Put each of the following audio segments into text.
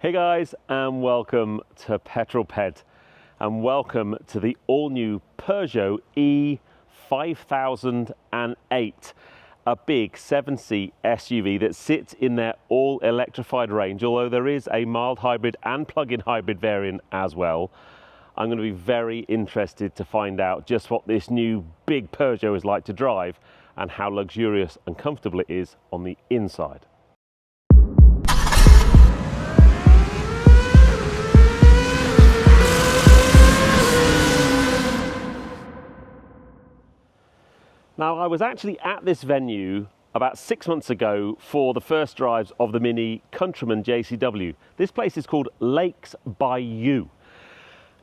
Hey guys, and welcome to Petrol Ped, and welcome to the all-new Peugeot E5008, a big 7-seat SUV that sits in their all-electrified range, although there is a mild hybrid and plug-in hybrid variant as well. I'm going to be very interested to find out just what this new big Peugeot is like to drive and how luxurious and comfortable it is on the inside. Now, I was actually at this venue about 6 months ago for the first drives of the Mini Countryman JCW. This place is called Lakes by You,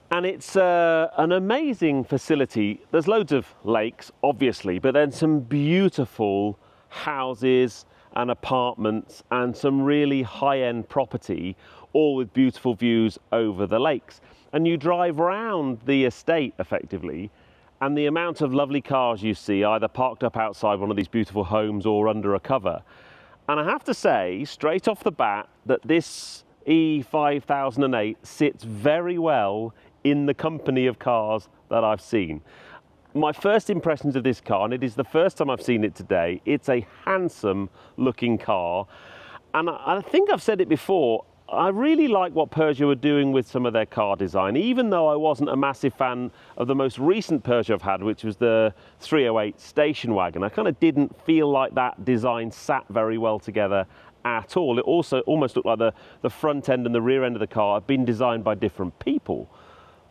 and it's an amazing facility. There's loads of lakes, obviously, but then some beautiful houses and apartments and some really high-end property, all with beautiful views over the lakes. And you drive around the estate effectively, and the amount of lovely cars you see either parked up outside one of these beautiful homes or under a cover. And I have to say, straight off the bat, that this E5008 sits very well in the company of cars that I've seen. My first impressions of this car, and it is the first time I've seen it today, it's a handsome looking car. And I think I've said it before, I really like what Peugeot are doing with some of their car design, even though I wasn't a massive fan of the most recent Peugeot I've had, which was the 308 station wagon. I kind of didn't feel like that design sat very well together at all. It also almost looked like the front end and the rear end of the car had been designed by different people.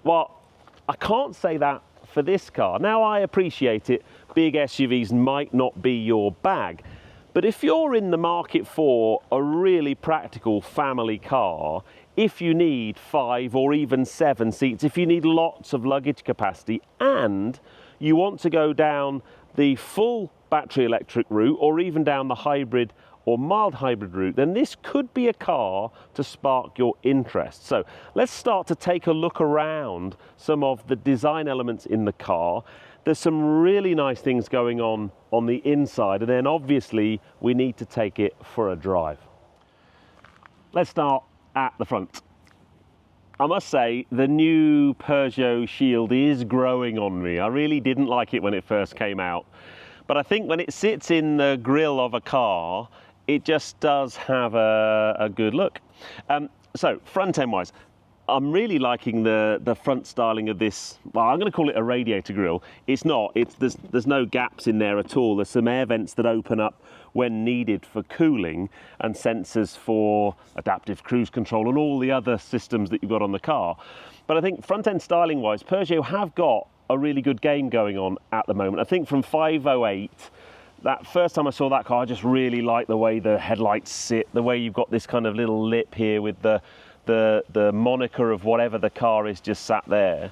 Well, I can't say that for this car. Now, I appreciate it. Big SUVs might not be your bag. But if you're in the market for a really practical family car, if you need 5 or even 7 seats, if you need lots of luggage capacity, and you want to go down the full battery electric route or even down the hybrid or mild hybrid route, then this could be a car to spark your interest. So let's start to take a look around some of the design elements in the car. There's some really nice things going on the inside, and then obviously we need to take it for a drive. Let's start at the front. I must say, the new Peugeot Shield is growing on me. I really didn't like it when it first came out, but I think when it sits in the grille of a car, it just does have a good look. So front end wise, I'm really liking the front styling of this. Well, I'm going to call it a radiator grille. It's not. There's no gaps in there at all. There's some air vents that open up when needed for cooling, and sensors for adaptive cruise control and all the other systems that you've got on the car. But I think front end styling wise, Peugeot have got a really good game going on at the moment. I think from 508, that first time I saw that car, I just really liked the way the headlights sit, the way you've got this kind of little lip here with the moniker of whatever the car is just sat there.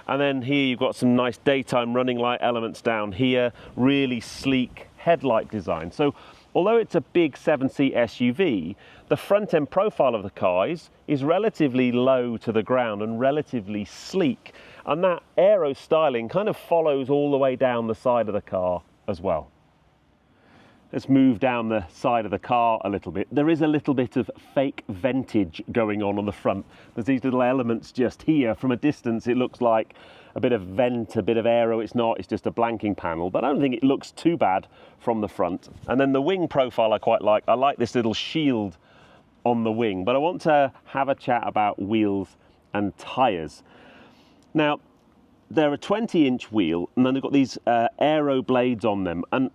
And then here you've got some nice daytime running light elements down here, really sleek headlight design. So although it's a big 7-seat SUV, the front end profile of the car is relatively low to the ground and relatively sleek. And that aero styling kind of follows all the way down the side of the car as well. Let's move down the side of the car a little bit. There is a little bit of fake ventage going on the front. There's these little elements just here. From a distance, it looks like a bit of vent, a bit of aero. It's not, it's just a blanking panel, but I don't think it looks too bad from the front. And then the wing profile I quite like. I like this little shield on the wing, but I want to have a chat about wheels and tyres. Now, they're a 20-inch wheel, and then they've got these aero blades on them. And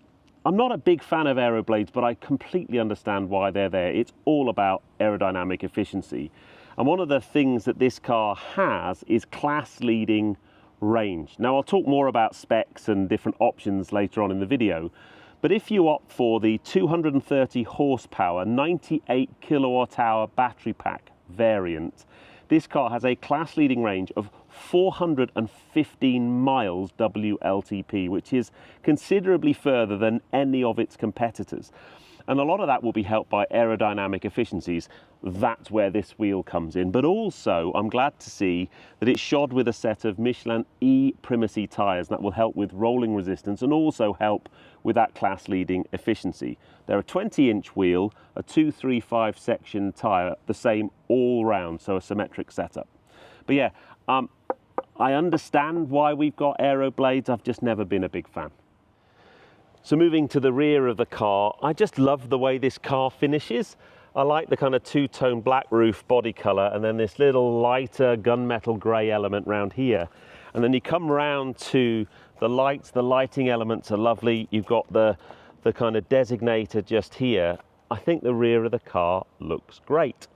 I'm not a big fan of aero blades, but I completely understand why they're there. It's all about aerodynamic efficiency. And one of the things that this car has is class-leading range. Now, I'll talk more about specs and different options later on in the video, but if you opt for the 230 horsepower, 98 kilowatt-hour battery pack variant, this car has a class-leading range of 415 miles WLTP, which is considerably further than any of its competitors. And a lot of that will be helped by aerodynamic efficiencies. That's where this wheel comes in. But also, I'm glad to see that it's shod with a set of Michelin E-Primacy tyres. That will help with rolling resistance and also help with that class-leading efficiency. They're a 20-inch wheel, a 235 section tyre, the same all round, so a symmetric setup. But yeah, I understand why we've got aero blades. I've just never been a big fan. So moving to the rear of the car, I just love the way this car finishes. I like the kind of two-tone black roof body colour and then this little lighter gunmetal grey element round here. And then you come round to the lights, the lighting elements are lovely. You've got the kind of designator just here. I think the rear of the car looks great.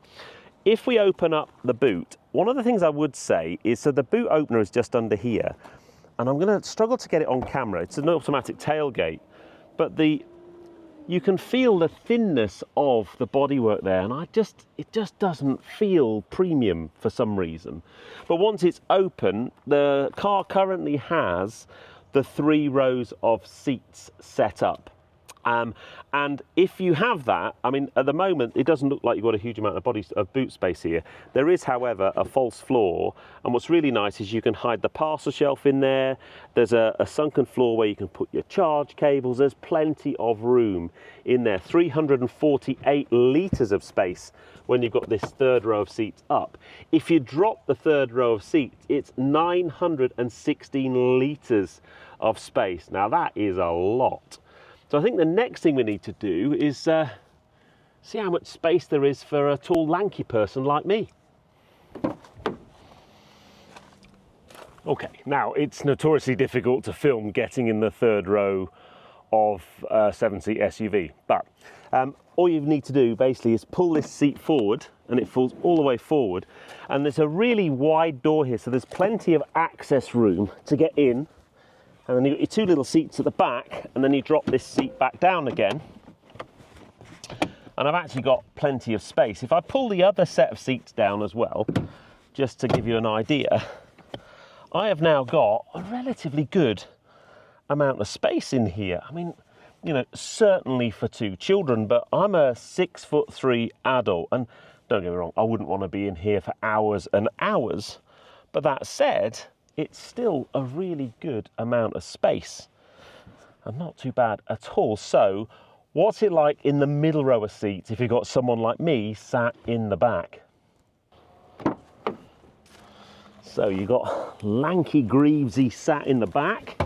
If we open up the boot, one of the things I would say is, so the boot opener is just under here, and I'm going to struggle to get it on camera. It's an automatic tailgate, but you can feel the thinness of the bodywork there, and it just doesn't feel premium for some reason. But once it's open, the car currently has the 3 rows of seats set up. And if you have that, I mean, at the moment, it doesn't look like you've got a huge amount of boot space here. There is, however, a false floor. And what's really nice is you can hide the parcel shelf in there. There's a sunken floor where you can put your charge cables. There's plenty of room in there. 348 litres of space when you've got this 3rd row of seats up. If you drop the 3rd row of seats, it's 916 litres of space. Now, that is a lot. So I think the next thing we need to do is see how much space there is for a tall, lanky person like me. Okay, now it's notoriously difficult to film getting in the 3rd row of a 7-seat SUV, but all you need to do basically is pull this seat forward, and it falls all the way forward, and there's a really wide door here, so there's plenty of access room to get in. And then you've got your 2 little seats at the back, and then you drop this seat back down again. And I've actually got plenty of space. If I pull the other set of seats down as well, just to give you an idea, I have now got a relatively good amount of space in here. I mean, you know, certainly for 2 children, but I'm a 6'3" adult, and don't get me wrong, I wouldn't want to be in here for hours and hours. But that said, it's still a really good amount of space and not too bad at all. So what's it like in the middle row of seats if you've got someone like me sat in the back? So you've got lanky Greavesy sat in the back.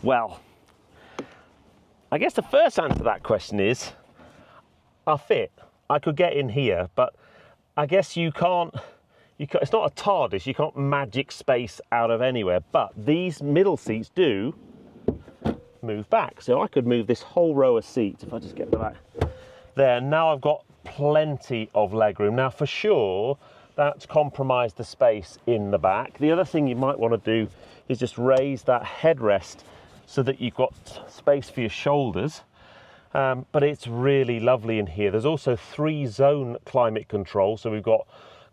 Well, I guess the first answer to that question is I fit. I could get in here, but I guess you can't, it's not a TARDIS, you can't magic space out of anywhere, but these middle seats do move back. So I could move this whole row of seats, if I just get the back there. Now I've got plenty of legroom. Now for sure, that's compromised the space in the back. The other thing you might want to do is just raise that headrest so that you've got space for your shoulders. But it's really lovely in here. There's also 3-zone climate control. So we've got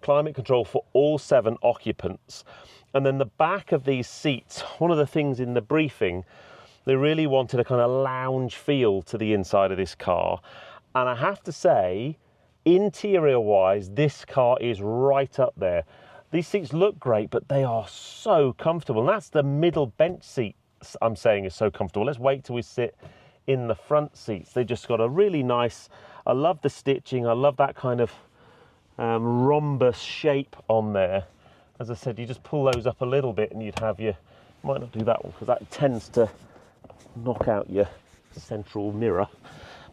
climate control for all 7 occupants. And then the back of these seats, one of the things in the briefing, they really wanted a kind of lounge feel to the inside of this car. And I have to say, interior wise, this car is right up there. These seats look great, but they are so comfortable. And that's the middle bench seat I'm saying is so comfortable. Let's wait till we sit in the front seats. They just got a really nice, I love the stitching. I love that kind of rhombus shape on there. As I said, you just pull those up a little bit and you'd have your, might not do that one because that tends to knock out your central mirror.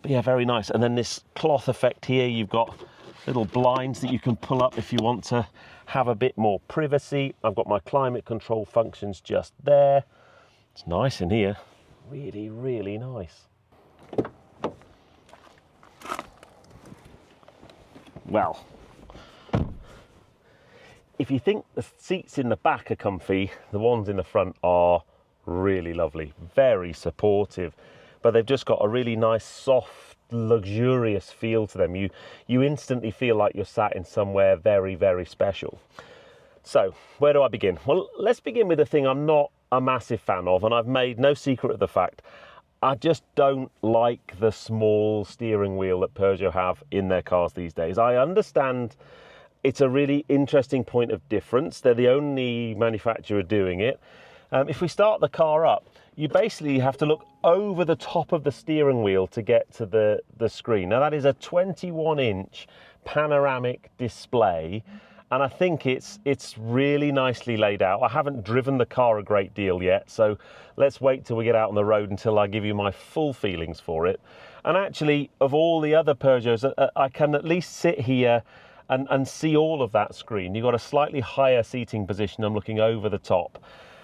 But yeah, very nice. And then this cloth effect here, you've got little blinds that you can pull up if you want to have a bit more privacy. I've got my climate control functions just there. It's nice in here. Really, really nice. Well, if you think the seats in the back are comfy, the ones in the front are really lovely, very supportive, but they've just got a really nice, soft, luxurious feel to them. You instantly feel like you're sat in somewhere very, very special. So, where do I begin? Well, let's begin with the thing I'm not a massive fan of, and I've made no secret of the fact. I just don't like the small steering wheel that Peugeot have in their cars these days. I understand it's a really interesting point of difference. They're the only manufacturer doing it. If we start the car up, you basically have to look over the top of the steering wheel to get to the screen. Now that is a 21-inch panoramic display, and I think it's really nicely laid out. I haven't driven the car a great deal yet, so let's wait till we get out on the road until I give you my full feelings for it. And actually, of all the other Peugeots, I can at least sit here and see all of that screen. You've got a slightly higher seating position. I'm looking over the top.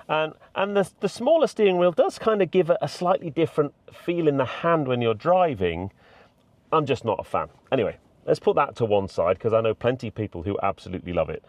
And the smaller steering wheel does kind of give it a slightly different feel in the hand when you're driving. I'm just not a fan. Anyway, let's put that to one side because I know plenty of people who absolutely love it.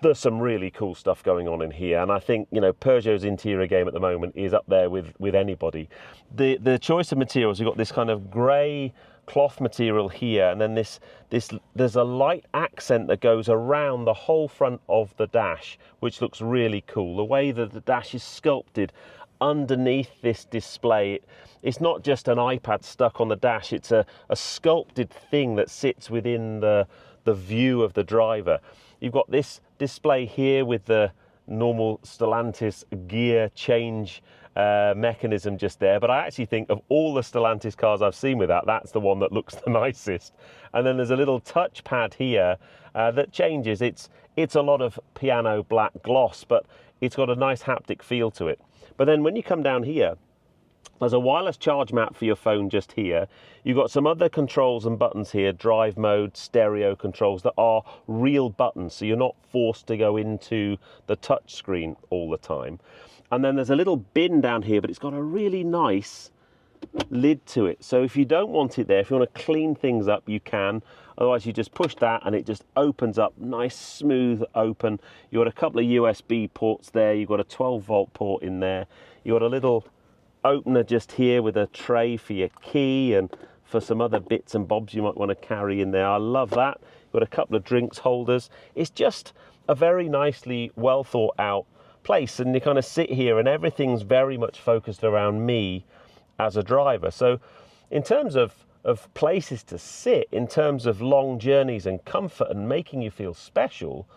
There's some really cool stuff going on in here, and I think, you know, Peugeot's interior game at the moment is up there with anybody. The choice of materials, you've got this kind of grey cloth material here, and then there's a light accent that goes around the whole front of the dash, which looks really cool. The way that the dash is sculpted underneath this display, it's not just an iPad stuck on the dash, it's a sculpted thing that sits within the view of the driver. You've got this display here with the normal Stellantis gear change mechanism just there, but I actually think of all the Stellantis cars I've seen with that's the one that looks the nicest. And then there's a little touchpad here that changes. It's a lot of piano black gloss, but it's got a nice haptic feel to it. But then when you come down here, there's a wireless charge map for your phone just here. You've got some other controls and buttons here, drive mode, stereo controls that are real buttons, so you're not forced to go into the touch screen all the time. And then there's a little bin down here, but it's got a really nice lid to it. So if you don't want it there, if you want to clean things up, you can. Otherwise, you just push that and it just opens up, nice, smooth open. You've got a couple of USB ports there. You've got a 12-volt port in there. You've got a little opener just here with a tray for your key and for some other bits and bobs you might want to carry in there. I love that. You've got a couple of drinks holders. It's just a very nicely well thought out place, and you kind of sit here and everything's very much focused around me as a driver. So in terms of places to sit, in terms of long journeys and comfort and making you feel special,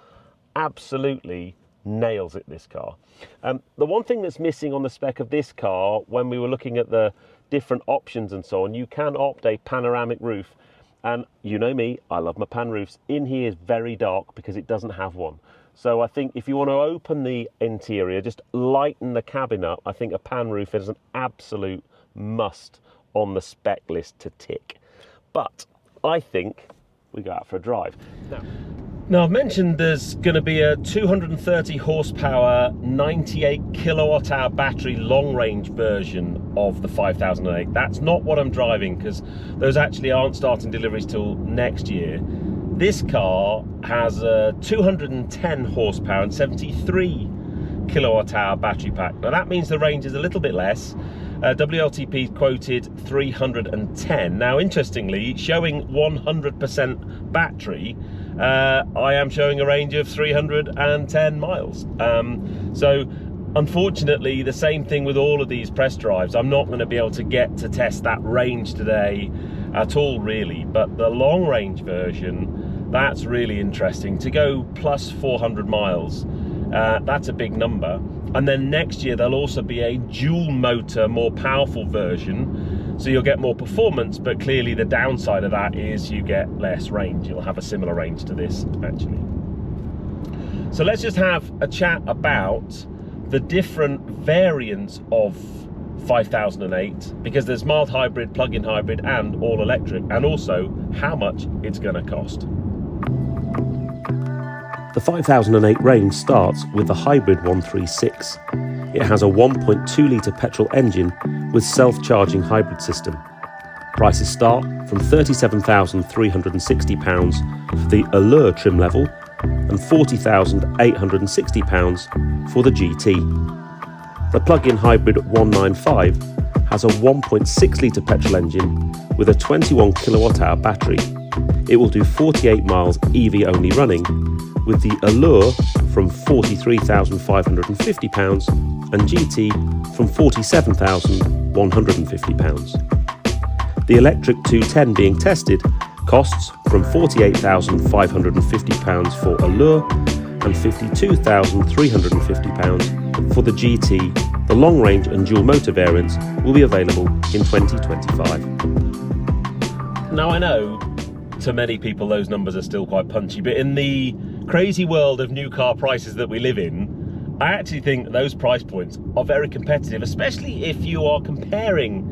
absolutely nails it, this car. The one thing that's missing on the spec of this car, when we were looking at the different options and so on, you can opt a panoramic roof, and you know me, I love my pan roofs. In here is very dark because it doesn't have one. So I think if you want to open the interior, just lighten the cabin up, I think a pan roof is an absolute must on the spec list to tick. But I think we go out for a drive. Now I've mentioned there's going to be a 230 horsepower, 98 kilowatt hour battery long range version of the 5008. That's not what I'm driving because those actually aren't starting deliveries till next year. This car has a 210 horsepower and 73 kilowatt hour battery pack. Now that means the range is a little bit less. WLTP quoted 310. Now interestingly, showing 100% battery, I am showing a range of 310 miles. So unfortunately, the same thing with all of these press drives. I'm not going to be able to get to test that range today at all, really. But the long range version, that's really interesting. To go plus 400 miles, that's a big number. And then next year there'll also be a dual motor, more powerful version, so you'll get more performance, but clearly the downside of that is you get less range. You'll have a similar range to this actually. So let's just have a chat about the different variants of 5008, because there's mild hybrid, plug-in hybrid and all electric, and also how much it's going to cost. The 5008 range starts with the hybrid 136. It has a 1.2 litre petrol engine with self-charging hybrid system. Prices start from £37,360 for the Allure trim level and £40,860 for the GT. The plug-in hybrid 195 has a 1.6 litre petrol engine with a 21 kilowatt hour battery. It will do 48 miles EV only running, with the Allure from £43,550 and GT from £47,950. £150. The electric 210 being tested costs from £48,550 for Allure and £52,350 for the GT. The long range and dual motor variants will be available in 2025. Now I know to many people those numbers are still quite punchy, but in the crazy world of new car prices that we live in, I actually think those price points are very competitive, especially if you are comparing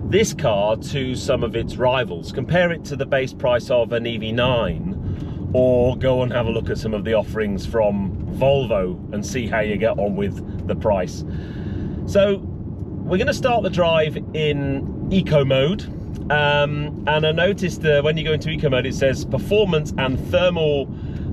this car to some of its rivals. Compare it to the base price of an EV9, or go and have a look at some of the offerings from Volvo and see how you get on with the price. So we're going to start the drive in eco mode. And I noticed that when you go into eco mode, it says performance and thermal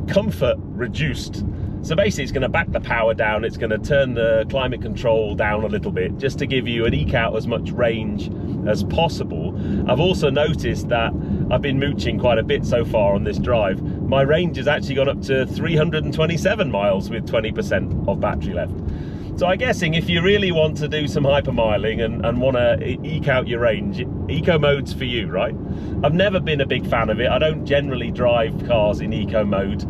comfort reduced. So basically it's going to back the power down, it's going to turn the climate control down a little bit, just to give you and eke out as much range as possible. I've also noticed that I've been mooching quite a bit so far on this drive. My range has actually gone up to 327 miles with 20% of battery left. So I'm guessing if you really want to do some hypermiling and want to eke out your range, eco mode's for you, right? I've never been a big fan of it. I don't generally drive cars in eco mode.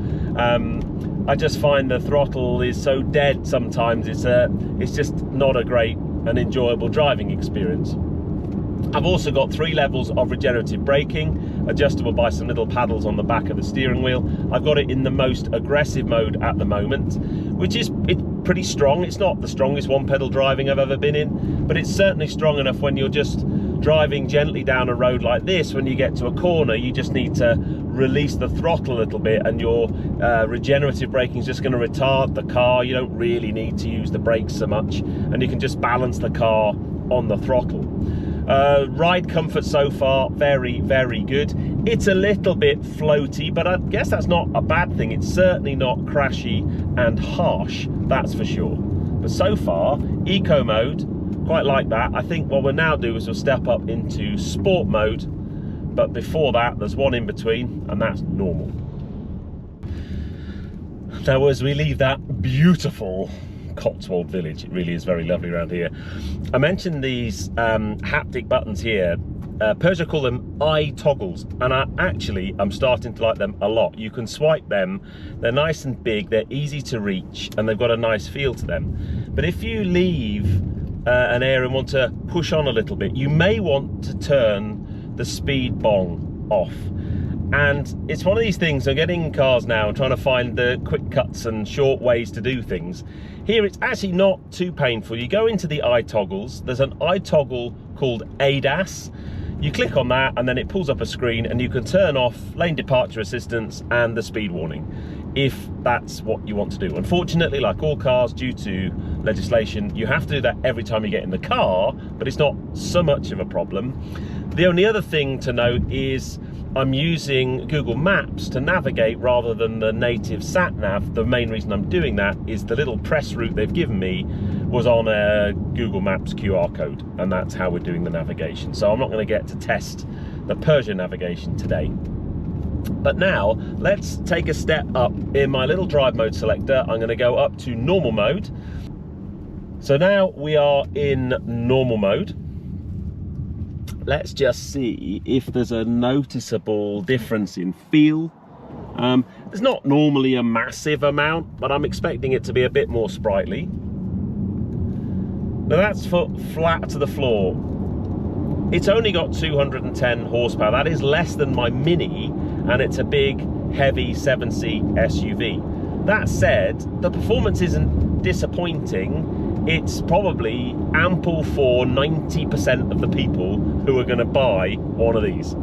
I just find the throttle is so dead sometimes. It's just not a great and enjoyable driving experience. I've also got 3 levels of regenerative braking, adjustable by some little paddles on the back of the steering wheel. I've got it in the most aggressive mode at the moment, which is pretty strong. It's not the strongest one pedal driving I've ever been in, but it's certainly strong enough when you're just driving gently down a road like this. When you get to a corner, you just need to release the throttle a little bit, and your regenerative braking is just going to retard the car. You don't really need to use the brakes so much, and you can just balance the car on the throttle. Ride comfort so far, very, very good. It's a little bit floaty, but I guess that's not a bad thing. It's certainly not crashy and harsh, that's for sure. But so far, eco mode, quite like that. I think what we'll now do is we'll step up into sport mode, but before that there's one in between, and that's normal. Now as we leave that beautiful Cotswold village, it really is very lovely around here, I mentioned these haptic buttons here. Peugeot call them eye toggles, and I'm starting to like them a lot. You can swipe them, they're nice and big, they're easy to reach, and they've got a nice feel to them. But if you leave an area and want to push on a little bit, you may want to turn the speed bong off. And it's one of these things, I'm getting in cars now and trying to find the quick cuts and short ways to do things. Here it's actually not too painful. You go into the eye toggles, there's an eye toggle called ADAS. You click on that and then it pulls up a screen, and you can turn off lane departure assistance and the speed warning if that's what you want to do. Unfortunately, like all cars, due to legislation, you have to do that every time you get in the car, but it's not so much of a problem. The only other thing to note is I'm using Google Maps to navigate rather than the native sat nav. The main reason I'm doing that is the little press route they've given me was on a Google Maps QR code, and that's how we're doing the navigation. So I'm not going to get to test the Peugeot navigation today. But now let's take a step up in my little drive mode selector. I'm going to go up to normal mode. So now we are in normal mode. Let's just see if there's a noticeable difference in feel. There's not normally a massive amount, but I'm expecting it to be a bit more sprightly. Now that's foot flat to the floor. It's only got 210 horsepower. That is less than my Mini, and it's a big, heavy 7-seat SUV. That said, the performance isn't disappointing. It's probably ample for 90% of the people who are going to buy one of these.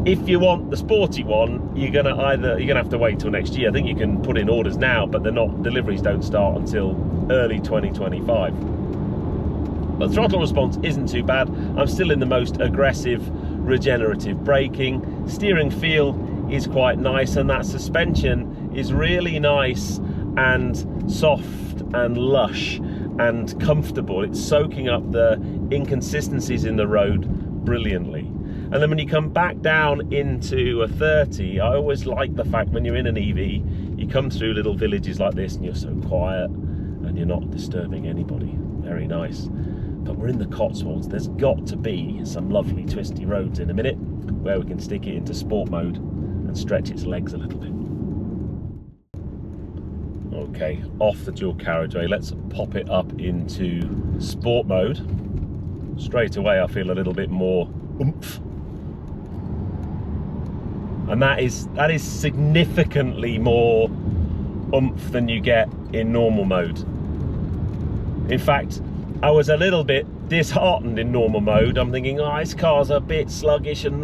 If you want the sporty one, you're gonna have to wait till next year. I think you can put in orders now, but deliveries don't start until early 2025. But throttle response isn't too bad. I'm still in the most aggressive regenerative braking. Steering feel is quite nice, and that suspension is really nice and soft and lush and comfortable. It's soaking up the inconsistencies in the road brilliantly. And then when you come back down into a 30, I always like the fact when you're in an EV, you come through little villages like this and you're so quiet and you're not disturbing anybody. Very nice. but we're in the Cotswolds. There's got to be some lovely twisty roads in a minute where we can stick it into sport mode and stretch its legs a little bit. Okay, off the dual carriageway, let's pop it up into sport mode. Straight away I feel a little bit more oomph. And that is significantly more oomph than you get in normal mode. In fact, I was a little bit disheartened in normal mode. I'm thinking, oh, this car's a bit sluggish and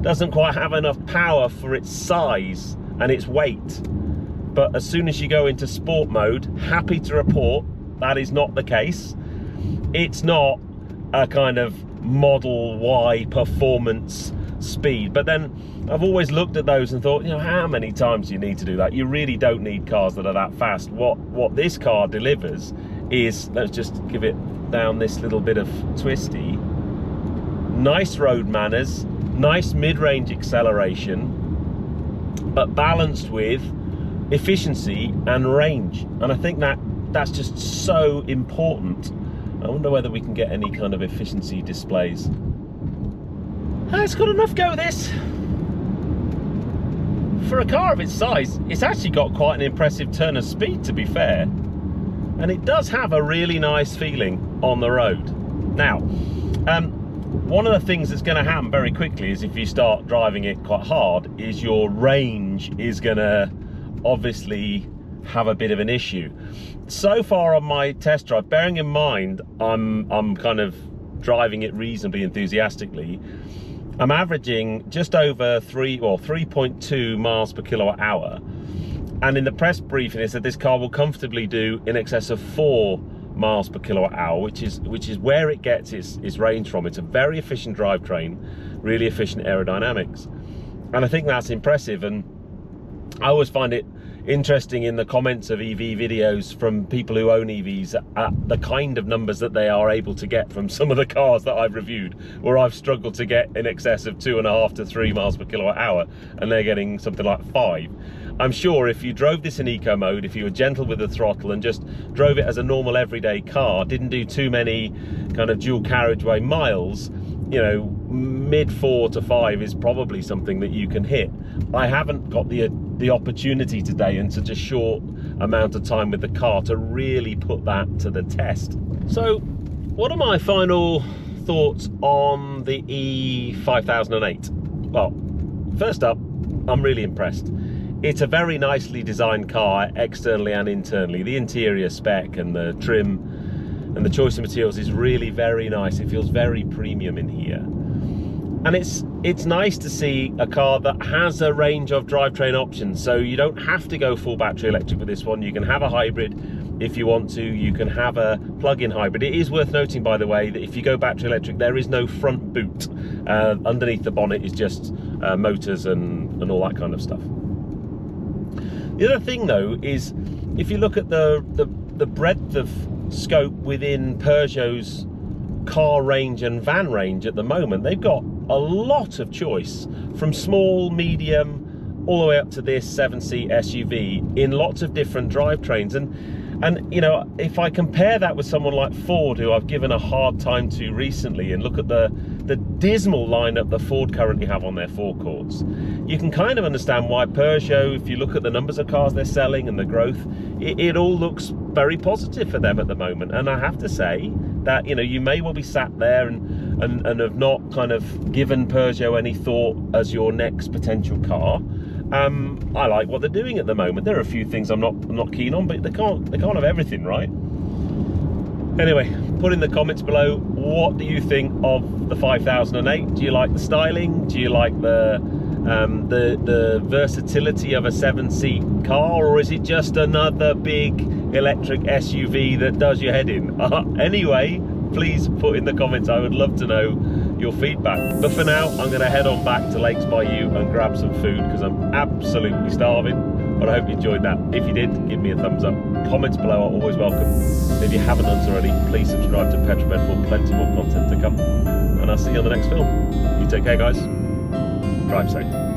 doesn't quite have enough power for its size and its weight. But as soon as you go into sport mode, happy to report that is not the case. It's not a kind of Model Y performance speed. But then I've always looked at those and thought, you know, how many times do you need to do that? You really don't need cars that are that fast. What this car delivers is, let's just give it down this little bit of twisty, nice road manners, nice mid-range acceleration, but balanced with efficiency and range. And I think that's just so important. I wonder whether we can get any kind of efficiency displays. It's got enough go, this. For a car of its size, it's actually got quite an impressive turn of speed, to be fair. And it does have a really nice feeling on the road. Now, one of the things that's going to happen very quickly is if you start driving it quite hard, is your range is going to obviously have a bit of an issue. So far on my test drive, bearing in mind I'm kind of driving it reasonably enthusiastically, I'm averaging just over 3.2 miles per kilowatt hour. And in the press briefing, it said this car will comfortably do in excess of 4 miles per kilowatt hour, which is where it gets its range from. It's a very efficient drivetrain, really efficient aerodynamics. And I think that's impressive. And I always find it interesting in the comments of EV videos from people who own EVs at the kind of numbers that they are able to get from some of the cars that I've reviewed, where I've struggled to get in excess of 2.5 to 3 miles per kilowatt hour, and they're getting something like 5. I'm sure if you drove this in eco mode, if you were gentle with the throttle and just drove it as a normal everyday car, didn't do too many kind of dual carriageway miles, you know, mid 4 to 5 is probably something that you can hit. I haven't got the opportunity today in such a short amount of time with the car to really put that to the test. So what are my final thoughts on the E5008? Well, first up, I'm really impressed. It's a very nicely designed car, externally and internally. The interior spec and the trim and the choice of materials is really very nice. It feels very premium in here. And it's nice to see a car that has a range of drivetrain options. So you don't have to go full battery electric with this one. You can have a hybrid if you want to. You can have a plug-in hybrid. It is worth noting, by the way, that if you go battery electric, there is no front boot. Underneath the bonnet is just motors and all that kind of stuff. The other thing, though, is if you look at the breadth of scope within Peugeot's car range and van range at the moment, they've got a lot of choice, from small, medium, all the way up to this 7-seat SUV in lots of different drivetrains. And you know, if I compare that with someone like Ford, who I've given a hard time to recently, and look at the dismal lineup that Ford currently have on their forecourts, you can kind of understand why Peugeot, if you look at the numbers of cars they're selling and the growth, it all looks very positive for them at the moment. And I have to say that, you know, you may well be sat there and have not kind of given Peugeot any thought as your next potential car. I like what they're doing at the moment. There are a few things I'm not keen on, but they can't have everything, right? Anyway, put in the comments below, what do you think of the 5008? Do you like the styling? Do you like the versatility of a 7-seat car, or is it just another big electric SUV that does your head in? Anyway, please put in the comments. I would love to know your feedback. But for now, I'm going to head on back to Lakes by You and grab some food because I'm absolutely starving. But I hope you enjoyed that. If you did, give me a thumbs up. Comments below are always welcome. If you haven't done so already, please subscribe to Petrol Ped for plenty more content to come. And I'll see you on the next film. You take care, guys. Drive safe.